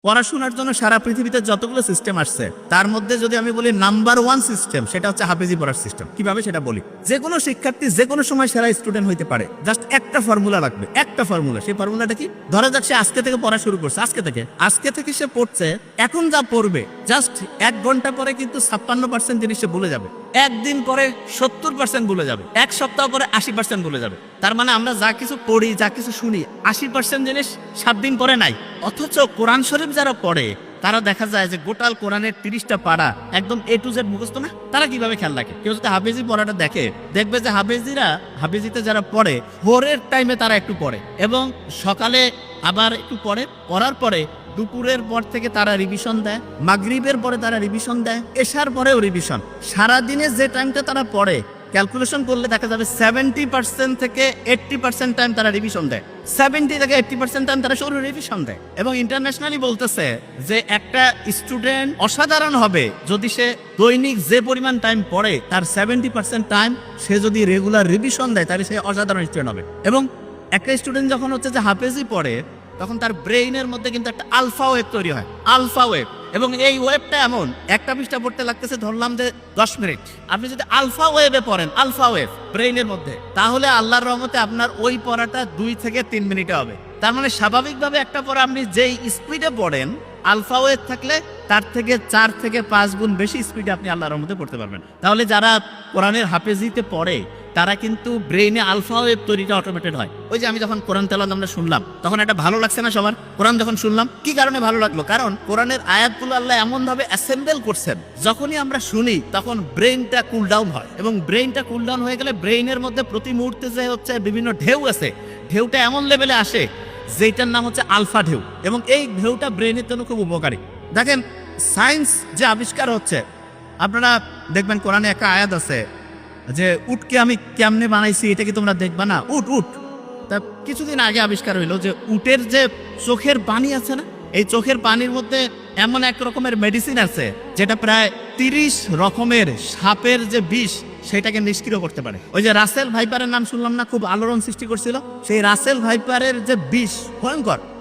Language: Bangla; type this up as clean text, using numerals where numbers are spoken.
পড়াশোনার জন্য সারা পৃথিবীতে যতগুলো সিস্টেম আসছে তার মধ্যে যদি আমি বলি নাম্বার 1 সিস্টেম সেটা হচ্ছে হাফেজি পড়ার সিস্টেম। কিভাবে সেটা বলি, যে কোনো শিক্ষার্থী যে কোনো সময় সেরা স্টুডেন্ট হইতে পারে, জাস্ট একটা ফর্মুলা লাগবে, একটা ফর্মুলা। সেই ফর্মুলাটা কি? ধরা যাক সে আজকে থেকে পড়া শুরু করছে, আজকে থেকে সে পড়ছে, এখন যা পড়বে জাস্ট 1 ঘন্টা পরে কিন্তু 56% জিনিস সে ভুলে যাবে, একদিন পরে 70% ভুলে যাবে, এক সপ্তাহ পরে 80% ভুলে যাবে। তার মানে আমরা যা কিছু পড়ি, যা কিছু শুনি, 80% জিনিস 7 দিন পরে নাই। অথচ কোরআন শরীফ যারা পড়ে তারা দেখা যায় যে গোটাল কোরআনের 30টা পারা একদম A to Z মুখস্থ না। তারা কিভাবে খেয়াল রাখে? কেউ যদি হাফেজি পড়াটা দেখে, দেখবে যে হাফেজিতে যারা পড়ে ভোরের টাইমে তারা একটু পড়ে এবং সকালে আবার একটু পড়ে, পড়ার পরে দুপুরের পর থেকে তারা রিভিশন দেয়, মাগরিবের পরে তারা রিভিশন দেয়, এশার পরেও রিভিশন। সারাদিনে যে টাইমটা তারা পড়ে ক্যালকুলেশন করলে দেখা যাবে 70% থেকে 80% টাইম তারা রিভিশন দেয়, 70 থেকে 80% টাইম তারা শুধু রিভিশন দেয়। এবং ইন্টারন্যাশনালি বলতেছে যে একটা স্টুডেন্ট অসাধারণ হবে যদি সে দৈনিক যে পরিমাণ টাইম পড়ে তার 70% টাইম সে যদি রেগুলার রিভিশন দেয় তাহলে সে অসাধারণ স্টুডেন্ট হবে। এবং একটা স্টুডেন্ট যখন হচ্ছে যে হাফেজি পড়ে তখন তার ব্রেইনের মধ্যে কিন্তু একটা আলফা ওয়েভ তৈরি হয়, আলফা ওয়েভ। এবং এই ওয়েভটা এমন, একটা পৃষ্ঠা পড়তে লাগতেছে ধরলাম যে 10 মিনিট, আপনি যদি আলফা ওয়েভে পড়েন, আলফা ওয়েভ ব্রেইনের মধ্যে, তাহলে আল্লাহর রহমতে আপনার ওই পড়াটা 2 থেকে 3 মিনিটে হবে। তার মানে স্বাভাবিকভাবে একটা পড়া আপনি যেই স্পিডে পড়েন, আলফা ওয়েভ থাকলে তার থেকে 4 থেকে 5 গুণ বেশি স্পিডে আপনি আল্লাহর রহমতে পড়তে পারবেন। তাহলে যারা কোরআনের হাফেজিতে পড়ে তারা কিন্তু ব্রেইনে আলফা ওয়েভ তৈরিটা অটোমেটেড হয়। ওই যে আমি যখন কোরআন তেলাওয়াত আমরা শুনলাম তখন এটা ভালো লাগছে না সবার? কোরআন যখন শুনলাম কি কারণে ভালো লাগলো? কারণ কোরআনের আয়াতগুলো আল্লাহ এমন ভাবে অ্যাসেম্বল করছেন, যখনই আমরা শুনি তখন ব্রেইনটা কুল ডাউন হয়। এবং ব্রেইনটা কুল ডাউন হয়ে গেলে ব্রেইনের মধ্যে প্রতি মুহূর্তে যে হচ্ছে বিভিন্ন ঢেউ আছে, ঢেউটা এমন লেভেলে আসে যেটার নাম হচ্ছে আলফা ঢেউ। এবং এই ঢেউটা ব্রেইনের জন্য খুব উপকারী। দেখেন সায়েন্স যে আবিষ্কার হচ্ছে, আপনারা দেখবেন কোরআনে একটা আয়াত আছে যে উটকে আমি কেমনে বানাইছি এটা কি তোমরা দেখবা না? উট তা কিছুদিন আগে আবিষ্কার হইলো যে উটের যে চোখের পানি আছে না, এই চোখের পানির মধ্যে এমন এক রকমের মেডিসিন আছে যেটা প্রায় 30 রকমের সাপের যে বিষ সেটাকে নিষ্ক্রিয় করতে পারে। ওই যে রাসেল ভাইপারের নাম শুনলাম না, খুব আলোড়ন সৃষ্টি করছিল, সেই রাসেল ভাইপারের যে বিষ ভয়ঙ্কর,